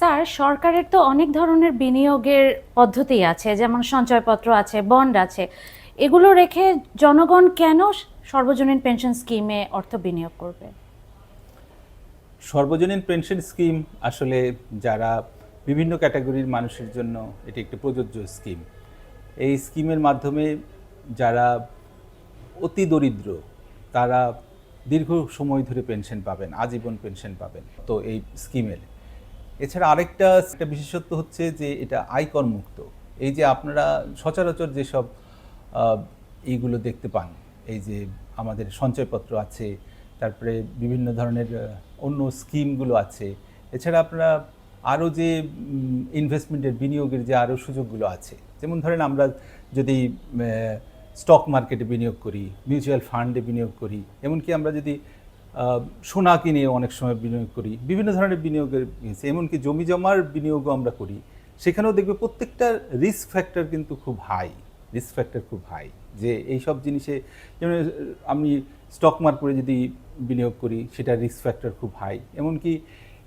Sir, সরকারের তো অনেক ধরনের বিনিয়োগের পদ্ধতি আছে, যেমন সঞ্চয়পত্র আছে, বন্ড আছে। এগুলো রেখে জনগণ কেন সর্বজনীন পেনশন স্কিমে অর্থ বিনিয়োগ করবে? সর্বজনীন পেনশন স্কিম আসলে যারা বিভিন্ন ক্যাটাগরির মানুষের জন্য এটি একটি প্রযোজ্য স্কিম। এই স্কিমের মাধ্যমে যারা অতি দরিদ্র তারা দীর্ঘ সময় ধরে পেনশন পাবেন, আজীবন পেনশন পাবেন তো এই স্কিমের। এছাড়া আরেকটা একটা বিশেষত্ব হচ্ছে যে এটা আয়কর মুক্ত। এই যে আপনারা সচরাচর যেসব আহ, এইগুলো দেখতে পান, এই যে আমাদের সঞ্চয়পত্র আছে, তারপরে বিভিন্ন ধরনের অন্য স্কিমগুলো আছে, এছাড়া আপনারা আরও যে ইনভেস্টমেন্টের বিনিয়োগের যে আরও সুযোগগুলো আছে, যেমন ধরেন আমরা যদি স্টক মার্কেটে বিনিয়োগ করি, মিউচুয়াল ফান্ডে বিনিয়োগ করি, এমনকি আমরা যদি সোনা কিনে অনেক সময় বিনিয়োগ করি, বিভিন্ন ধরনের বিনিয়োগের এমনকি জমি জমার বিনিয়োগও আমরা করি, সেখানেও দেখবে প্রত্যেকটা রিস্ক ফ্যাক্টর কিন্তু খুব হাই। রিস্ক ফ্যাক্টর খুব হাই যে এই সব জিনিসে, যেমন আমি স্টক মার্কেটে যদি বিনিয়োগ করি সেটা রিস্ক ফ্যাক্টর খুব হাই এমনকি।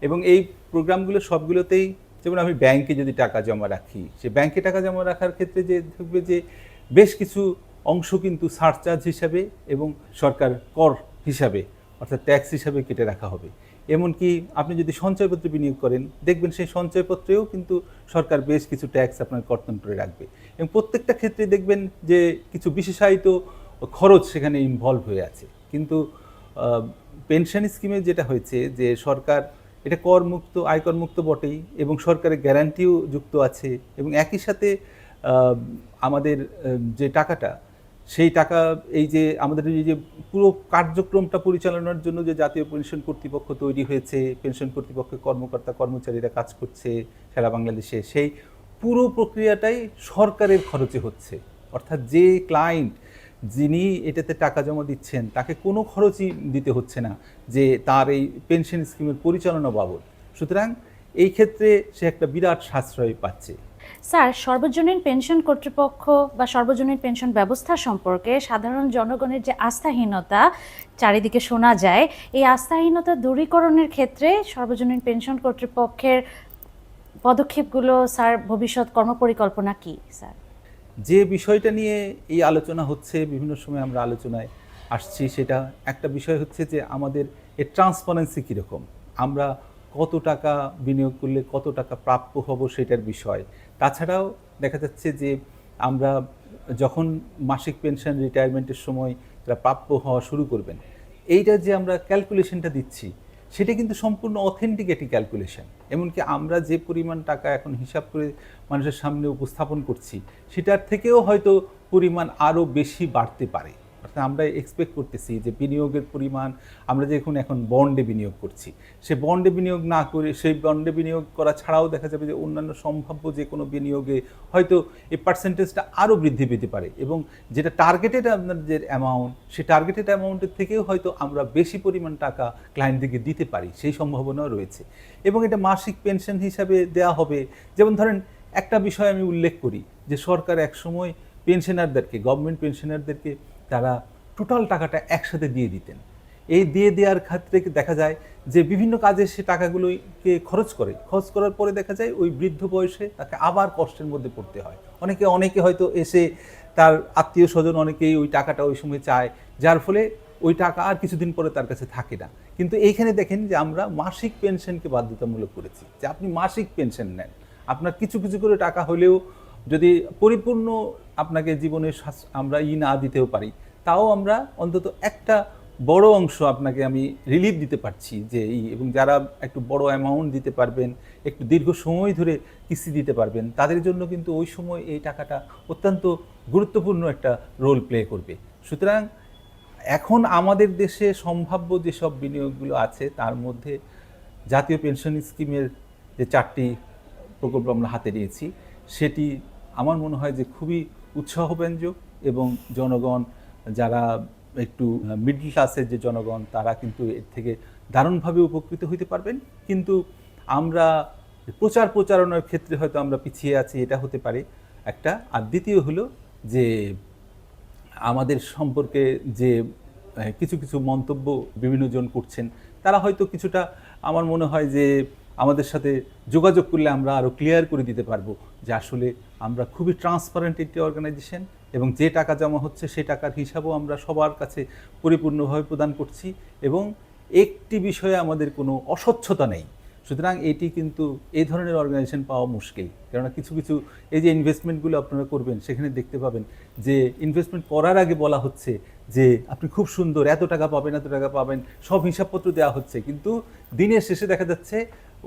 এবং এই প্রোগ্রামগুলো সবগুলোতেই, যেমন আমি ব্যাংকে যদি টাকা জমা রাখি, সে ব্যাংকে টাকা জমা রাখার ক্ষেত্রে যে দেখবে যে বেশ কিছু অংশ কিন্তু সারচার্জ হিসাবে এবং সরকার কর হিসাবে অর্থাৎ ট্যাক্স হিসাবে কেটে রাখা হবে। এমনকি আপনি যদি সঞ্চয়পত্রে বিনিয়োগ করেন, দেখবেন সেই সঞ্চয়পত্রেও কিন্তু সরকার বেশ কিছু ট্যাক্স আপনার কর্তন করে রাখবে। এবং প্রত্যেকটা ক্ষেত্রে দেখবেন যে কিছু বিশেষায়িত খরচ সেখানে ইনভলভ হয়ে আছে। কিন্তু পেনশন স্কিমে যেটা হয়েছে যে সরকার এটা করমুক্ত, আয়করমুক্ত বটেই, এবং সরকারের গ্যারান্টিও যুক্ত আছে, এবং একই সাথে আমাদের যে টাকাটা, সেই টাকা এই যে আমাদের এই যে পুরো কার্যক্রমটা পরিচালনার জন্য যে জাতীয় পেনশন কর্তৃপক্ষ তৈরি হয়েছে, পেনশন কর্তৃপক্ষের কর্মকর্তা কর্মচারীরা কাজ করছে সারা বাংলাদেশে, সেই পুরো প্রক্রিয়াটাই সরকারের খরচে হচ্ছে। অর্থাৎ যে ক্লায়েন্ট, যিনি এটাতে টাকা জমা দিচ্ছেন, তাকে কোনো খরচই দিতে হচ্ছে না যে তার এই পেনশন স্কিমের পরিচালনা বাবদ। সুতরাং এই ক্ষেত্রে সে একটা বিরাট সাশ্রয় পাচ্ছে। স্যার, সর্বজনীন পেনশন কর্তৃপক্ষ বা সর্বজনীন পেনশন ব্যবস্থা সম্পর্কে সাধারণ জনগণের যে আস্থাহীনতা চারিদিকে শোনা যায়, এই আস্থাহীনতা দূরীকরণের ক্ষেত্রে সর্বজনীন পেনশন কর্তৃপক্ষের পদক্ষেপগুলো, স্যার, ভবিষ্যৎ কর্মপরিকল্পনা কি স্যার? যে বিষয়টা নিয়ে এই আলোচনা হচ্ছে, বিভিন্ন সময় আমরা আলোচনায় আসছি, সেটা একটা বিষয় হচ্ছে যে আমাদের এর ট্রান্সপারেন্সি কীরকম, আমরা কত টাকা বিনিয়োগ করলে কত টাকা প্রাপ্য হব সেটার বিষয়। তাছাড়াও দেখা যাচ্ছে যে আমরা যখন মাসিক পেনশন রিটায়ারমেন্টের সময় তারা প্রাপ্য হওয়া শুরু করবেন, এইটা যে আমরা ক্যালকুলেশনটা দিচ্ছি সেটা কিন্তু সম্পূর্ণ অথেন্টিক একটি ক্যালকুলেশন। এমনকি আমরা যে পরিমাণ টাকা এখন হিসাব করে মানুষের সামনে উপস্থাপন করছি, সেটার থেকেও হয়তো পরিমাণ আরও বেশি বাড়তে পারে। অর্থাৎ আমরা এক্সপেক্ট করতেছি যে বিনিয়োগের পরিমাণ, আমরা যে এখন বন্ডে বিনিয়োগ করছি, সে বন্ডে বিনিয়োগ না করে, সেই বন্ডে বিনিয়োগ করা ছাড়াও দেখা যাবে যে অন্যান্য সম্ভাব্য যে কোনো বিনিয়োগে হয়তো এই পার্সেন্টেজটা আরও বৃদ্ধি পেতে পারে, এবং যেটা টার্গেটেড আপনাদের অ্যামাউন্ট, সেই টার্গেটেড অ্যামাউন্টের থেকেও হয়তো আমরা বেশি পরিমাণ টাকা ক্লায়েন্টদেরকে দিতে পারি, সেই সম্ভাবনাও রয়েছে। এবং এটা মাসিক পেনশন হিসাবে দেয়া হবে। যেমন ধরেন একটা বিষয় আমি উল্লেখ করি যে সরকার একসময় পেনশনারদেরকে, গভর্নমেন্ট পেনশনারদেরকে তারা টোটাল টাকাটা একসাথে দিয়ে দিতেন। এই দিয়ে দেওয়ার ক্ষেত্রে দেখা যায় যে বিভিন্ন কাজে সে টাকাগুলোকে খরচ করার পরে দেখা যায় ওই বৃদ্ধ বয়সে তাকে আবার কষ্টের মধ্যে পড়তে হয়। অনেকে হয়তো এসে তার আত্মীয় স্বজন অনেকেই ওই টাকাটা ওই সময় চায়, যার ফলে ওই টাকা আর কিছুদিন পরে তার কাছে থাকে না। কিন্তু এইখানে দেখেন যে আমরা মাসিক পেনশনকে বাধ্যতামূলক করেছি, যে আপনি মাসিক পেনশন নেন, আপনার কিছু কিছু করে টাকা হলেও যদি পরিপূর্ণ আপনাকে জীবনে আমরা না দিতেও পারি, তাও আমরা অন্তত একটা বড় অংশ আপনাকে আমি রিলিফ দিতে পারছি যে এবং যারা একটু বড় অ্যামাউন্ট দিতে পারবেন, একটু দীর্ঘ সময় ধরে কিস্তি দিতে পারবেন, তাদের জন্য কিন্তু ওই সময় এই টাকাটা অত্যন্ত গুরুত্বপূর্ণ একটা রোল প্লে করবে। সুতরাং এখন আমাদের দেশে সম্ভাব্য যেসব বিনিয়োগগুলো আছে তার মধ্যে জাতীয় পেনশন স্কিমের যে 4টি প্রকল্প আমরা হাতে নিয়েছি, সেটি আমার মনে হয় যে খুবই উৎসাহব্যঞ্জক, এবং জনগণ যারা একটু মিডল ক্লাসের যে জনগণ, তারা কিন্তু এর থেকে দারুণভাবে উপকৃত হতে পারবেন। কিন্তু আমরা প্রচারণার ক্ষেত্রে হয়তো আমরা পিছিয়ে আছি, এটা হতে পারে একটা। আর দ্বিতীয় হলো যে আমাদের সম্পর্কে যে কিছু কিছু মন্তব্য বিভিন্ন জন করছেন, তারা হয়তো কিছুটা, আমার মনে হয় যে আমাদের সাথে যোগাযোগ করলে আমরা আরও ক্লিয়ার করে দিতে পারবো যে আসলে আমরা খুবই ট্রান্সপারেন্ট একটি অর্গানাইজেশন এবং যে টাকা জমা হচ্ছে সেই টাকার হিসাবও আমরা সবার কাছে পরিপূর্ণভাবে প্রদান করছি এবং একটি বিষয়ে আমাদের কোনো অস্বচ্ছতা নেই। সুতরাং এটি কিন্তু এই ধরনের অর্গানাইজেশন পাওয়া মুশকিল, কেননা কিছু কিছু এই যে ইনভেস্টমেন্টগুলো আপনারা করবেন সেখানে দেখতে পাবেন যে ইনভেস্টমেন্ট করার আগে বলা হচ্ছে যে আপনি খুব সুন্দর এত টাকা পাবেন এত টাকা পাবেন, সব হিসাবপত্র দেওয়া হচ্ছে, কিন্তু দিনের শেষে দেখা যাচ্ছে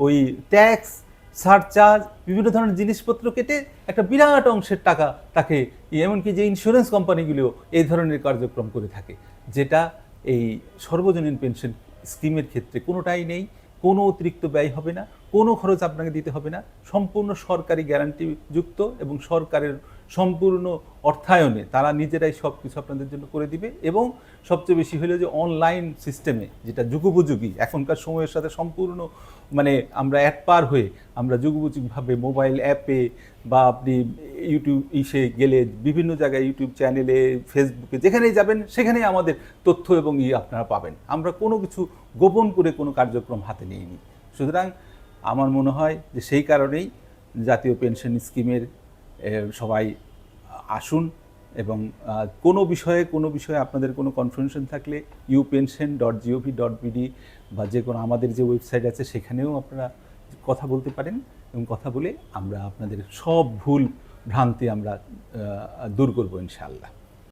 ওই ট্যাক্স সারচার্জ বিভিন্ন ধরনের জিনিসপত্র কেটে একটা বিরাট অংশের টাকা তাকে, এমনকি যে ইন্স্যুরেন্স কোম্পানিগুলো এই ধরনের কার্যক্রম করে থাকে, যেটা এই সর্বজনীন পেনশন স্কিমের ক্ষেত্রে কোনোটাই নেই। কোনো অতিরিক্ত ব্যয় হবে না, কোনো খরচ আপনাকে দিতে হবে না, সম্পূর্ণ সরকারি গ্যারান্টিযুক্ত এবং সরকারের সম্পূর্ণ অর্থায়নে তারা নিজেরাই সব কিছু আপনাদের জন্য করে দিবে। এবং সবচেয়ে বেশি হলো যে অনলাইন সিস্টেমে, যেটা যুগোপযোগী এখনকার সময়ের সাথে সম্পূর্ণ, মানে আমরা পার হয়ে আমরা যুগোপযোগীভাবে মোবাইল অ্যাপে বা আপনি ইউটিউব গেলে বিভিন্ন জায়গায় ইউটিউব চ্যানেলে ফেসবুকে যেখানেই যাবেন সেখানেই আমাদের তথ্য এবং আপনারা পাবেন। আমরা কোনো কিছু গোপন করে কোনো কার্যক্রম হাতে নিইনি। সুতরাং আমার মনে হয় যে সেই কারণেই জাতীয় পেনশন স্কিমের সবাই আসুন এবং কোনো বিষয়ে আপনাদের কোনো কনফিউশন থাকলে upension.gov.bd বা যে কোনো আমাদের যে ওয়েবসাইট আছে সেখানেও আপনারা কথা বলতে পারেন এবং কথা বলে আমরা আপনাদের সব ভুল ভ্রান্তি আমরা দূর করবো ইনশাআল্লাহ।